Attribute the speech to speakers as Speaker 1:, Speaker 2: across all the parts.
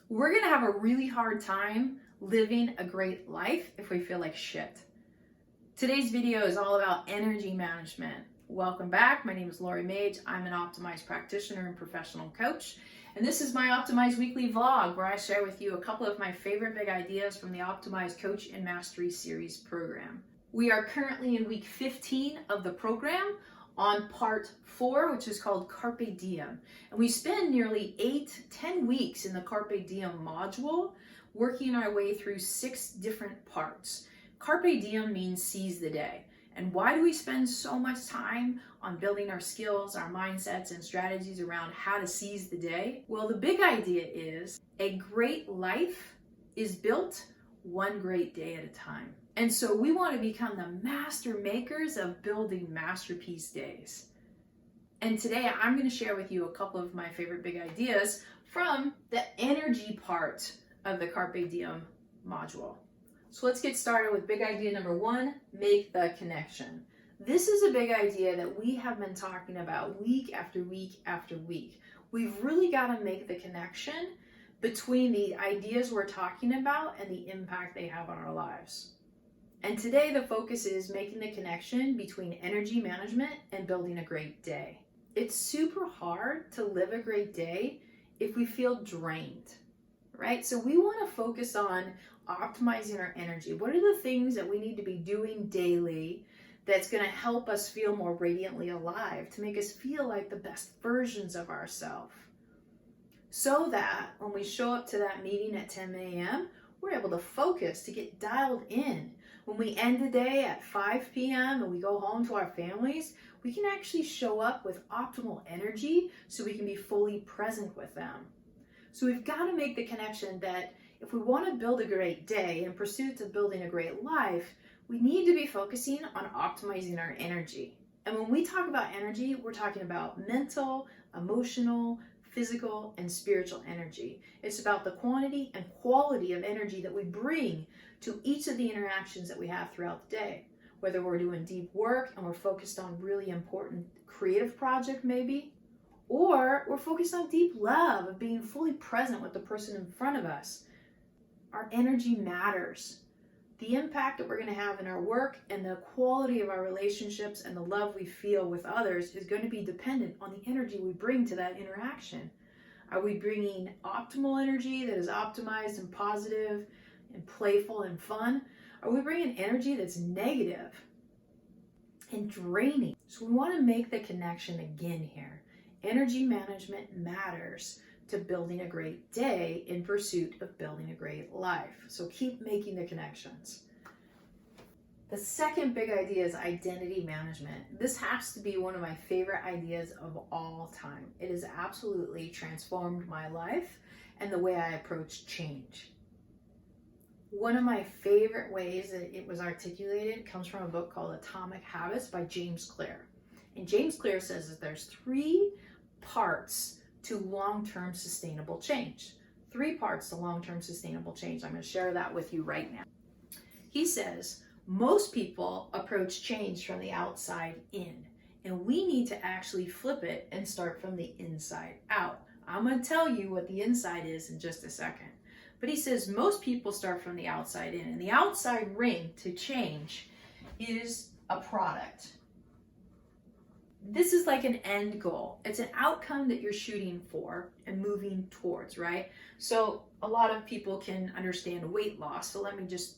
Speaker 1: We're gonna have a really hard time living a great life if we feel like shit. Today's video is all about energy management. Welcome back. My name is Mage. I'm an optimized practitioner and professional coach. And this is my Optimized Weekly Vlog where I share with you a couple of my favorite big ideas from the Optimized Coach and Mastery Series program. We are currently in week 15 of the program on part 4, which is called Carpe Diem. And we spend nearly 8-10 weeks in the Carpe Diem module, working our way through 6 different parts. Carpe Diem means seize the day. And why do we spend so much time on building our skills, our mindsets, and strategies around how to seize the day? Well, the big idea is a great life is built one great day at a time. And so we want to become the master makers of building masterpiece days. And today I'm going to share with you a couple of my favorite big ideas from the energy part of the Carpe Diem module. So let's get started with big idea number 1, make the connection. This is a big idea that we have been talking about week after week after week. We've really got to make the connection between the ideas we're talking about and the impact they have on our lives. And today the focus is making the connection between energy management and building a great day. It's super hard to live a great day if we feel drained, right? So we want to focus on optimizing our energy. What are the things that we need to be doing daily that's going to help us feel more radiantly alive, to make us feel like the best versions of ourselves? So that when we show up to that meeting at 10 a.m., we're able to focus, to get dialed in. When we end the day at 5 p.m. and we go home to our families, we can actually show up with optimal energy so we can be fully present with them. So we've got to make the connection that if we want to build a great day in pursuit of building a great life, we need to be focusing on optimizing our energy. And when we talk about energy, we're talking about mental, emotional, physical, and spiritual energy. It's about the quantity and quality of energy that we bring to each of the interactions that we have throughout the day. Whether we're doing deep work and we're focused on really important creative project maybe, or we're focused on deep love of being fully present with the person in front of us. Our energy matters. The impact that we're going to have in our work and the quality of our relationships and the love we feel with others is going to be dependent on the energy we bring to that interaction. Are we bringing optimal energy that is optimized and positive and playful and fun? Are we bringing energy that's negative and draining? So we want to make the connection again here. Energy management matters to building a great day in pursuit of building a great life. So keep making the connections. The second big idea is identity management. This has to be one of my favorite ideas of all time. It has absolutely transformed my life and the way I approach change. One of my favorite ways that it was articulated comes from a book called Atomic Habits by James Clear. And James Clear says that there's 3 parts to long-term sustainable change. 3 parts to long-term sustainable change. I'm going to share that with you right now. He says, most people approach change from the outside in, and we need to actually flip it and start from the inside out. I'm going to tell you what the inside is in just a second. But he says most people start from the outside in, and the outside ring to change is a product. This is like an end goal. It's an outcome that you're shooting for and moving towards, right? So a lot of people can understand weight loss. So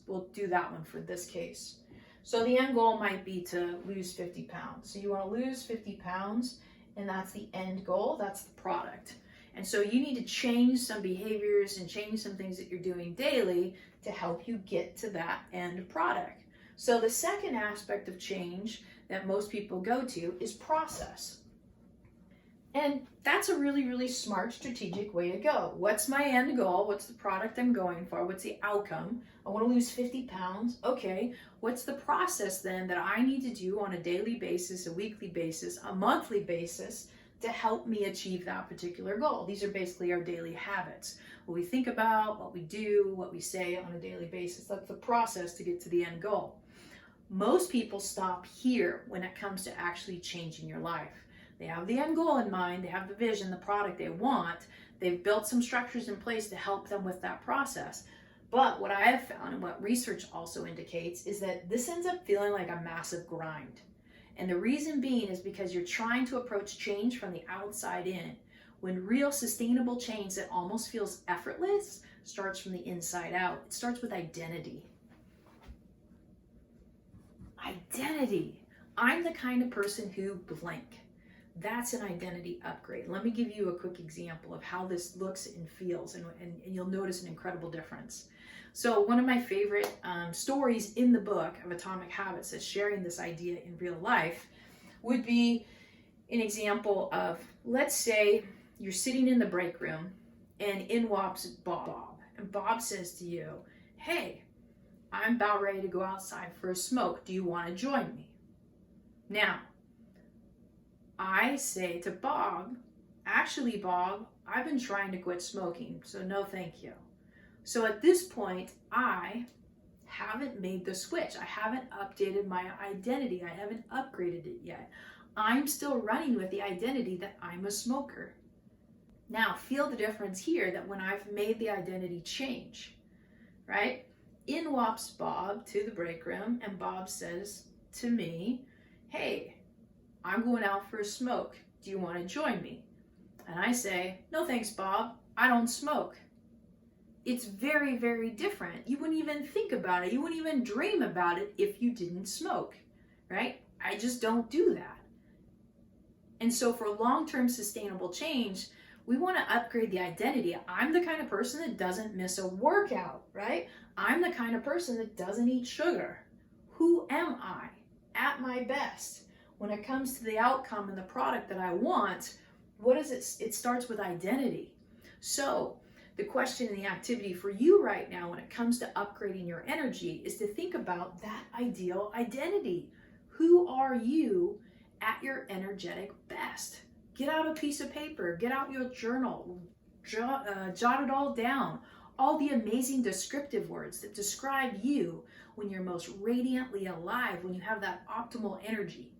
Speaker 1: we'll do that one for this case. So the end goal might be to lose 50 pounds. So you want to lose 50 pounds, and that's the end goal. That's the product. And so you need to change some behaviors and change some things that you're doing daily to help you get to that end product. So the second aspect of change that most people go to is process. And that's a really, really smart, strategic way to go. What's my end goal? What's the product I'm going for? What's the outcome? I want to lose 50 pounds. Okay, what's the process then that I need to do on a daily basis, a weekly basis, a monthly basis to help me achieve that particular goal? These are basically our daily habits. What we think about, what we do, what we say on a daily basis. That's the process to get to the end goal. Most people stop here when it comes to actually changing your life. They have the end goal in mind, they have the vision, the product they want. They've built some structures in place to help them with that process. But what I have found, and what research also indicates, is that this ends up feeling like a massive grind. And the reason being is because you're trying to approach change from the outside in, when real sustainable change that almost feels effortless starts from the inside out. It starts with identity. Identity. I'm the kind of person who blank. That's an identity upgrade. Let me give you a quick example of how this looks and feels, and you'll notice an incredible difference. So one of my favorite stories in the book of Atomic Habits that's sharing this idea in real life would be an example of, let's say you're sitting in the break room and in walks Bob. And Bob says to you, hey, I'm about ready to go outside for a smoke. Do you want to join me? Now, I say to Bob, actually, Bob, I've been trying to quit smoking, so no thank you. So at this point, I haven't made the switch. I haven't updated my identity. I haven't upgraded it yet. I'm still running with the identity that I'm a smoker. Now, feel the difference here, that when I've made the identity change, right? In walks Bob to the break room, and Bob says to me, hey, I'm going out for a smoke. Do you want to join me? And I say, no thanks, Bob. I don't smoke. It's very, very different. You wouldn't even think about it. You wouldn't even dream about it if you didn't smoke, right? I just don't do that. And so for long-term sustainable change, we want to upgrade the identity. I'm the kind of person that doesn't miss a workout, right? I'm the kind of person that doesn't eat sugar. Who am I at my best? When it comes to the outcome and the product that I want, what is it? It starts with identity. So the question and the activity for you right now when it comes to upgrading your energy is to think about that ideal identity. Who are you at your energetic best? Get out a piece of paper, get out your journal, jot it all down. All the amazing descriptive words that describe you when you're most radiantly alive, when you have that optimal energy,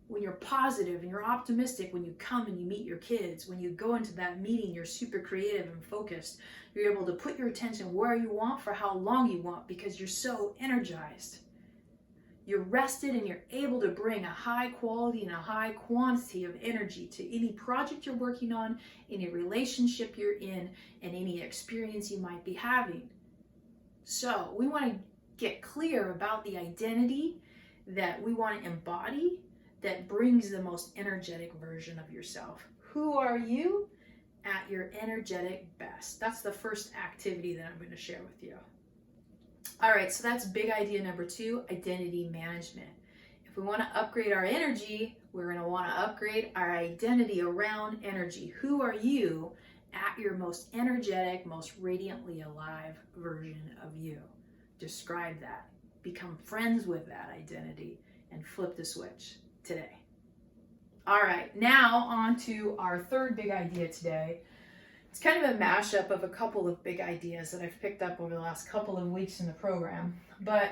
Speaker 1: when you're positive and you're optimistic, when you come and you meet your kids, when you go into that meeting, you're super creative and focused. You're able to put your attention where you want for how long you want because you're so energized. You're rested and you're able to bring a high quality and a high quantity of energy to any project you're working on, any relationship you're in, and any experience you might be having. So we want to get clear about the identity that we want to embody that brings the most energetic version of yourself. Who are you at your energetic best? That's the first activity that I'm going to share with you. All right, so that's big idea number 2, identity management. If we want to upgrade our energy, we're going to want to upgrade our identity around energy. Who are you at your most energetic, most radiantly alive version of you? Describe that. Become friends with that identity and flip the switch today. All right, now on to our third big idea today. It's kind of a mashup of a couple of big ideas that I've picked up over the last couple of weeks in the program, but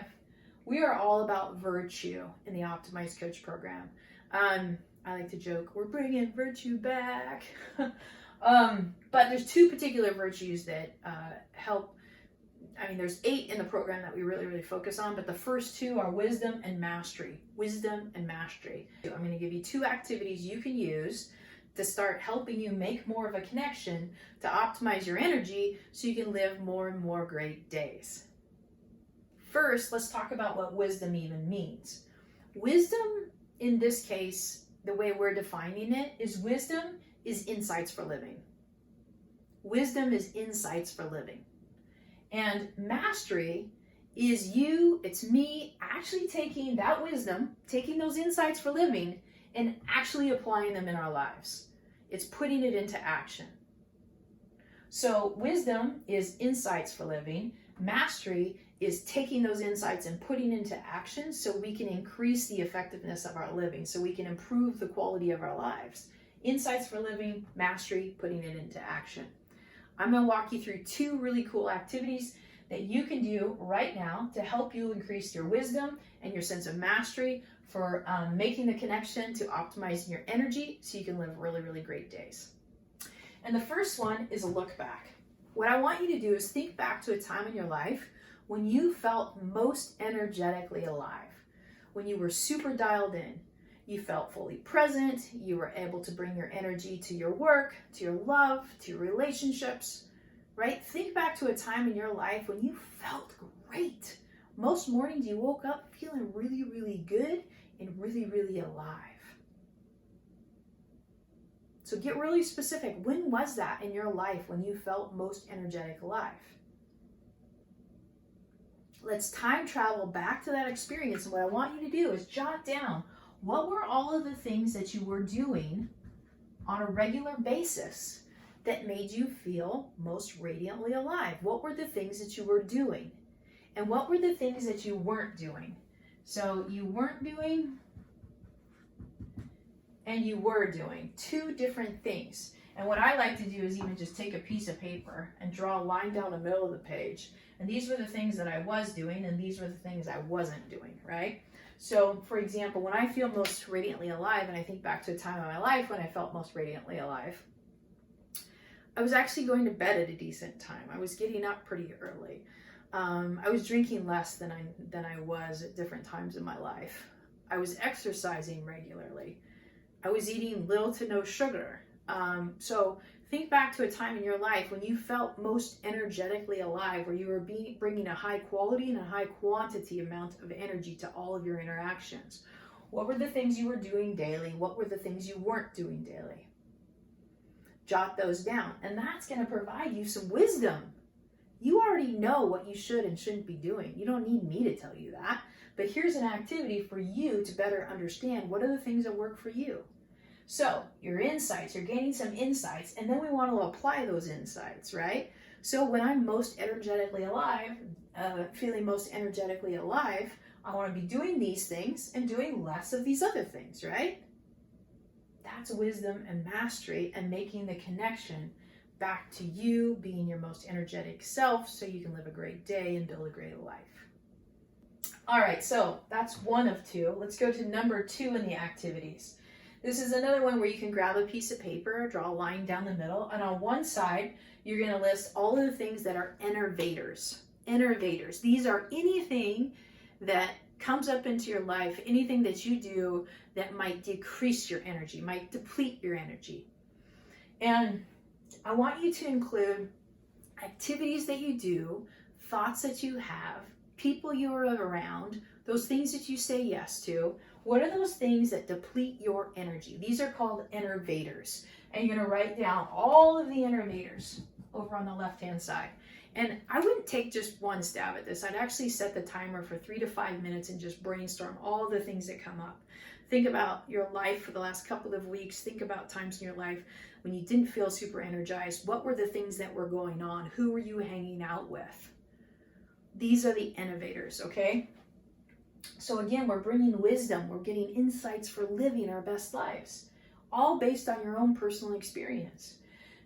Speaker 1: we are all about virtue in the Optimized Coach program. I like to joke, we're bringing virtue back. But there's 2 particular virtues that help. I mean, there's 8 in the program that we really focus on, but the first 2 are wisdom and mastery. Wisdom and mastery. I'm going to give you 2 activities you can use to start helping you make more of a connection to optimize your energy so you can live more and more great days. First, let's talk about what wisdom even means. Wisdom, in this case, the way we're defining it, is wisdom is insights for living. Wisdom is insights for living. And mastery is you, it's me, actually taking that wisdom, taking those insights for living, and actually applying them in our lives. It's putting it into action. So wisdom is insights for living. Mastery is taking those insights and putting into action so we can increase the effectiveness of our living, so we can improve the quality of our lives. Insights for living, mastery, putting it into action. I'm going to walk you through 2 really cool activities that you can do right now to help you increase your wisdom and your sense of mastery for making the connection to optimizing your energy so you can live really great days. And the first one is a look back. What I want you to do is think back to a time in your life when you felt most energetically alive, when you were super dialed in. You felt fully present, you were able to bring your energy to your work, to your love, to your relationships, right? Think back to a time in your life when you felt great. Most mornings you woke up feeling really, really good and really, really alive. So get really specific. When was that in your life when you felt most energetic alive? Let's time travel back to that experience. And what I want you to do is jot down, what were all of the things that you were doing on a regular basis that made you feel most radiantly alive? What were the things that you were doing? And what were the things that you weren't doing? So you weren't doing and you were doing two different things. And what I like to do is even just take a piece of paper and draw a line down the middle of the page. And these were the things that I was doing and these were the things I wasn't doing, right? So for example, when I feel most radiantly alive, and I think back to a time in my life when I felt most radiantly alive, I was actually going to bed at a decent time. I was getting up pretty early. I was drinking less than I was at different times in my life. I was exercising regularly. I was eating little to no sugar. So think back to a time in your life when you felt most energetically alive, where you were bringing a high quality and a high quantity amount of energy to all of your interactions. What were the things you were doing daily? What were the things you weren't doing daily? Jot those down, and that's going to provide you some wisdom. You already know what you should and shouldn't be doing. You don't need me to tell you that. But here's an activity for you to better understand what are the things that work for you. So your insights, you're gaining some insights, and then we want to apply those insights, right? So when I'm most energetically alive, feeling most energetically alive, I want to be doing these things and doing less of these other things, right? That's wisdom and mastery, and making the connection back to you being your most energetic self so you can live a great day and build a great life. All right, so that's one of two. Let's go to number 2 in the activities. This is another one where you can grab a piece of paper, draw a line down the middle, and on one side, you're going to list all of the things that are innervators. Innervators. These are anything that comes up into your life, anything that you do that might decrease your energy, might deplete your energy. And I want you to include activities that you do, thoughts that you have, people you are around, those things that you say yes to. What are those things that deplete your energy? These are called innervators. And you're going to write down all of the innervators over on the left-hand side. And I wouldn't take just one stab at this. I'd actually set the timer for 3 to 5 minutes and just brainstorm all the things that come up. Think about your life for the last couple of weeks. Think about times in your life when you didn't feel super energized. What were the things that were going on? Who were you hanging out with? These are the innovators, okay? So again, we're bringing wisdom. We're getting insights for living our best lives, all based on your own personal experience.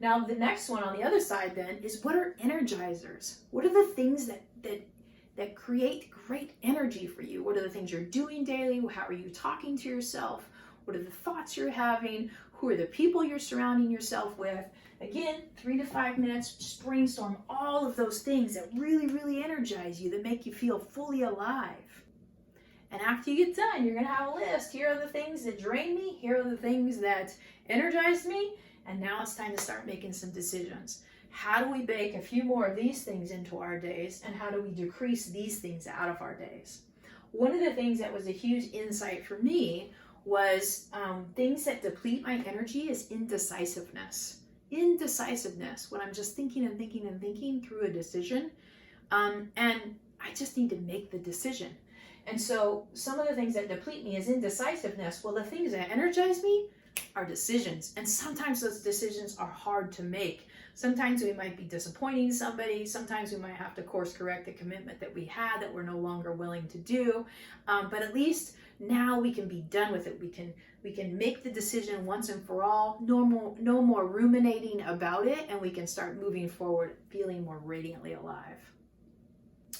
Speaker 1: Now, the next one on the other side then is, what are energizers? What are the things that create great energy for you? What are the things you're doing daily? How are you talking to yourself? What are the thoughts you're having? Who are the people you're surrounding yourself with? Again, 3 to 5 minutes, just brainstorm all of those things that really, really energize you, that make you feel fully alive. And after you get done, you're going to have a list. Here are the things that drain me. Here are the things that energize me. And now it's time to start making some decisions. How do we bake a few more of these things into our days? And how do we decrease these things out of our days? One of the things that was a huge insight for me was things that deplete my energy is indecisiveness. Indecisiveness, when I'm just thinking and thinking and thinking through a decision. And I just need to make the decision. And so some of the things that deplete me is indecisiveness. Well, the things that energize me are decisions. And sometimes those decisions are hard to make. Sometimes we might be disappointing somebody. Sometimes we might have to course correct a commitment that we had that we're no longer willing to do. But at least now we can be done with it. We can make the decision once and for all. No more ruminating about it. And we can start moving forward, feeling more radiantly alive.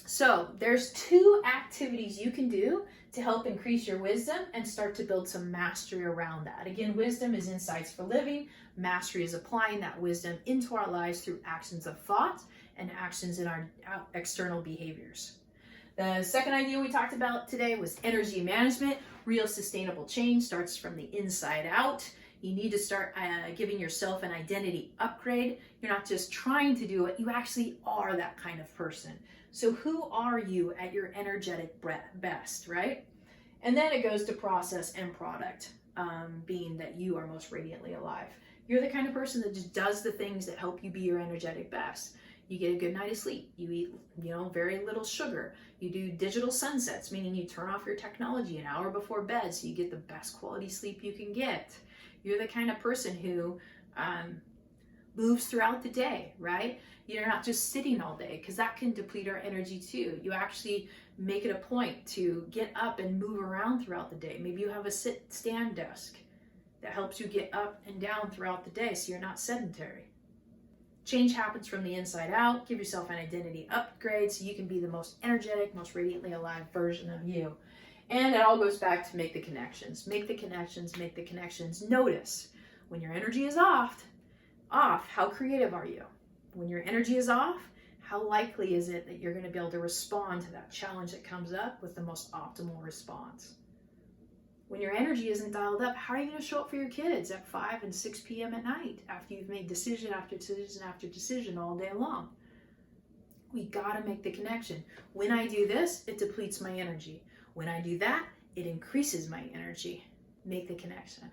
Speaker 1: So there's 2 activities you can do to help increase your wisdom and start to build some mastery around that. Again, wisdom is insights for living. Mastery is applying that wisdom into our lives through actions of thought and actions in our external behaviors. The second idea we talked about today was energy management. Real sustainable change starts from the inside out. You need to start giving yourself an identity upgrade. You're not just trying to do it, you actually are that kind of person. So who are you at your energetic best, right? And then it goes to process and product, being that you are most radiantly alive. You're the kind of person that just does the things that help you be your energetic best. You get a good night of sleep. You eat, very little sugar. You do digital sunsets, meaning you turn off your technology an hour before bed so you get the best quality sleep you can get. You're the kind of person who moves throughout the day, right? You're not just sitting all day, because that can deplete our energy too. You actually make it a point to get up and move around throughout the day. Maybe you have a stand desk that helps you get up and down throughout the day so you're not sedentary. Change happens from the inside out. Give yourself an identity upgrade so you can be the most energetic, most radiantly alive version of you. And it all goes back to make the connections. Make the connections, make the connections. Notice when your energy is off, how creative are you? When your energy is off, how likely is it that you're going to be able to respond to that challenge that comes up with the most optimal response? When your energy isn't dialed up, how are you going to show up for your kids at 5 and 6 p.m. at night after you've made decision after decision after decision all day long? We got to make the connection. When I do this, it depletes my energy. When I do that, it increases my energy. Make the connection.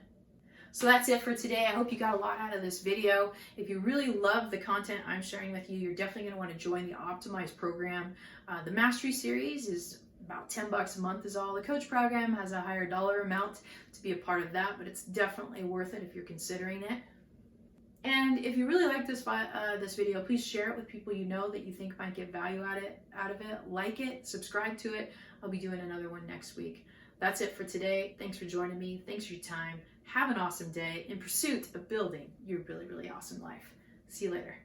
Speaker 1: So that's it for today. I hope you got a lot out of this video. If you really love the content I'm sharing with you, you're definitely going to want to join the Optimize program. The Mastery Series is about $10 a month is all. The Coach program has a higher dollar amount to be a part of that, but it's definitely worth it if you're considering it. And if you really like this video, please share it with people you know that you think might get value out of it. Like it, subscribe to it. I'll be doing another one next week. That's it for today. Thanks for joining me. Thanks for your time. Have an awesome day in pursuit of building your really, really awesome life. See you later.